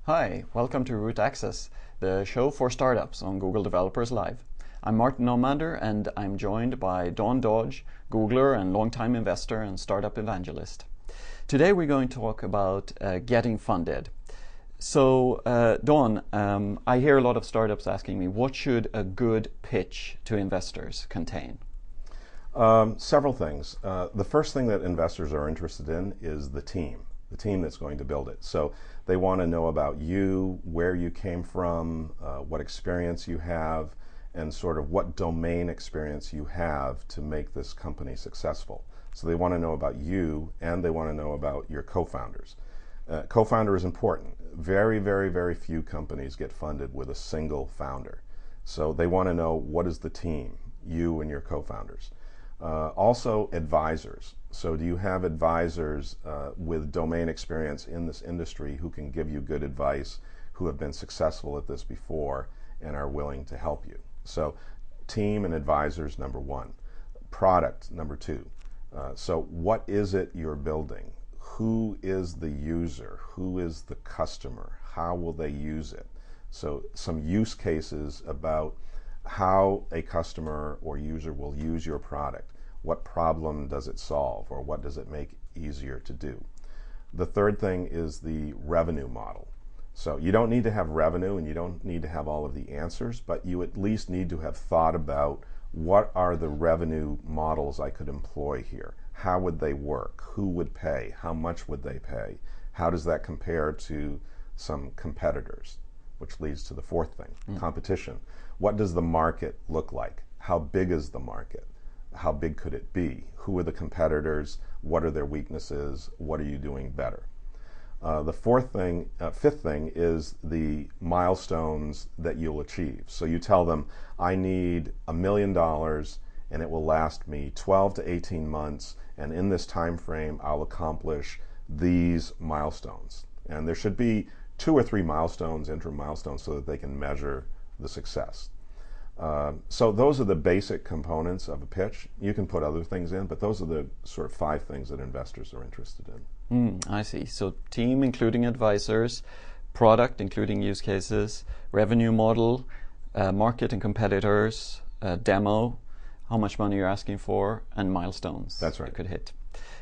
Hi, welcome to Root Access, the show for startups on Google Developers Live. I'm Martin Nomander and I'm joined by Dawn Dodge, Googler and longtime investor and startup evangelist. Today we're going to talk about getting funded. So Dawn, I hear a lot of startups asking me, what should a good pitch to investors contain? Several things. The first thing that investors are interested in is the team that's going to build it. So they want to know about you, where you came from, what experience you have, and sort of what domain experience you have to make this company successful. So they want to know about you, and they want to know about your co-founders. Co-founder is important. Very, very, very few companies get funded with a single founder. So they want to know, what is the team, you and your co-founders. Also advisors. So do you have advisors with domain experience in this industry who can give you good advice, who have been successful at this before and are willing to help you? So team and advisors, number one. Product, number two. So what is it you're building? Who is the user? Who is the customer? How will they use it? So some use cases about how a customer or user will use your product. What problem does it solve, or what does it make easier to do? The third thing is the revenue model. So you don't need to have revenue and you don't need to have all of the answers, but you at least need to have thought about, what are the revenue models I could employ here? How would they work? Who would pay? How much would they pay? How does that compare to some competitors? Which leads to the fourth thing, competition. What does the market look like? How big is the market? How big could it be? Who are the competitors? What are their weaknesses? What are you doing better? The fifth thing is the milestones that you'll achieve. So you tell them, I need $1 million and it will last me 12 to 18 months, and in this time frame I'll accomplish these milestones. And there should be 2 or 3 milestones, interim milestones, so that they can measure the success. So those are the basic components of a pitch. You can put other things in, but those are the sort of 5 things that investors are interested in. I see. So team including advisors, product including use cases, revenue model, market and competitors, demo, how much money you're asking for, and milestones. That's right. You could hit.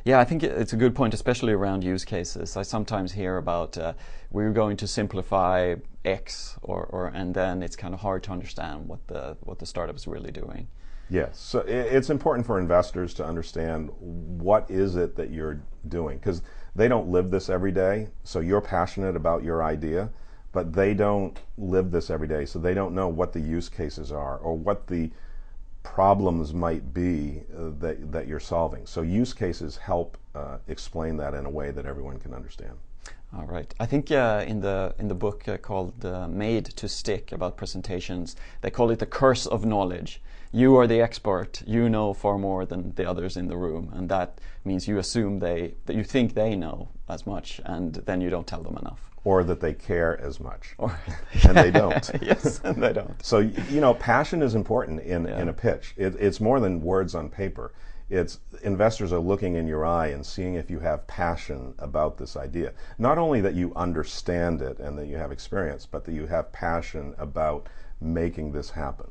Yeah, I think it's a good point, especially around use cases. I sometimes hear about we're going to simplify X, and then it's kind of hard to understand what the startup is really doing. Yes, so it's important for investors to understand what is it that you're doing, because they don't live this every day. So you're passionate about your idea, but they don't live this every day, so they don't know what the use cases are or what the problems might be that you're solving. So use cases help explain that in a way that everyone can understand. All right. I think in the book called Made to Stick about presentations, they call it the curse of knowledge. You are the expert. You know far more than the others in the room, and that means you assume that you think they know as much, and then you don't tell them enough. Or that they care as much, and they don't. Yes, and they don't. So passion is important in a pitch. It's more than words on paper. It's investors are looking in your eye and seeing if you have passion about this idea. Not only that you understand it and that you have experience, but that you have passion about making this happen.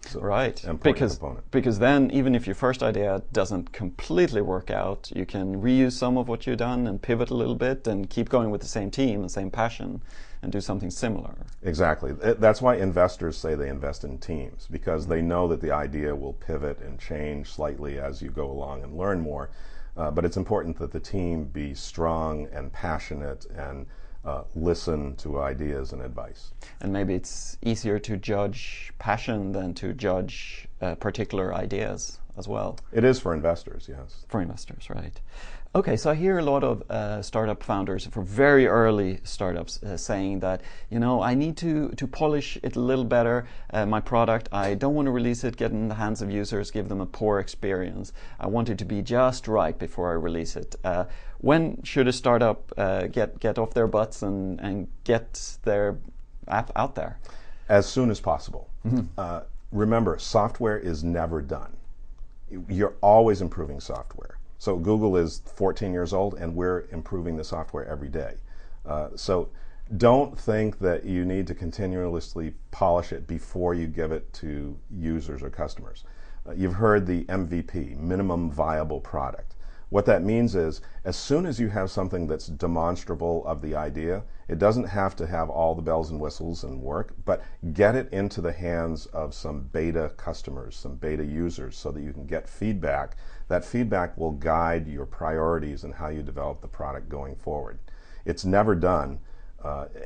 So, right, component. Because then even if your first idea doesn't completely work out, you can reuse some of what you've done and pivot a little bit and keep going with the same team and same passion and do something similar. Exactly. That's why investors say they invest in teams, because they know that the idea will pivot and change slightly as you go along and learn more. But it's important that the team be strong and passionate and listen to ideas and advice. And maybe it's easier to judge passion than to judge particular ideas as well. It is for investors, yes. For investors, right. Okay, so I hear a lot of startup founders for very early startups saying that, I need to polish it a little better, my product. I don't want to release it, get in the hands of users, give them a poor experience. I want it to be just right before I release it. When should a startup get off their butts and get their app out there? As soon as possible. Remember, software is never done. You're always improving software. So Google is 14 years old, and we're improving the software every day. So Don't think that you need to continuously polish it before you give it to users or customers. You've heard the MVP, minimum viable product. What that means is, as soon as you have something that's demonstrable of the idea, it doesn't have to have all the bells and whistles and work, but get it into the hands of some beta customers, some beta users, so that you can get feedback. That feedback will guide your priorities and how you develop the product going forward. It's never done,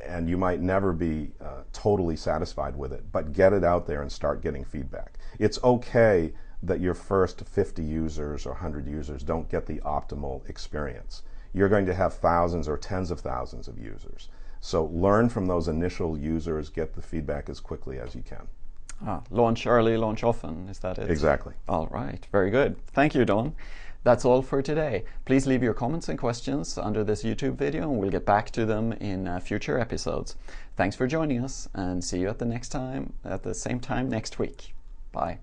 and you might never be totally satisfied with it, but get it out there and start getting feedback. It's okay that your first 50 users or 100 users don't get the optimal experience. You're going to have thousands or tens of thousands of users. So learn from those initial users, get the feedback as quickly as you can. Launch early, launch often, is that it? Exactly. All right, very good. Thank you, Don. That's all for today. Please leave your comments and questions under this YouTube video and we'll get back to them in future episodes. Thanks for joining us and see you at the same time next week. Bye.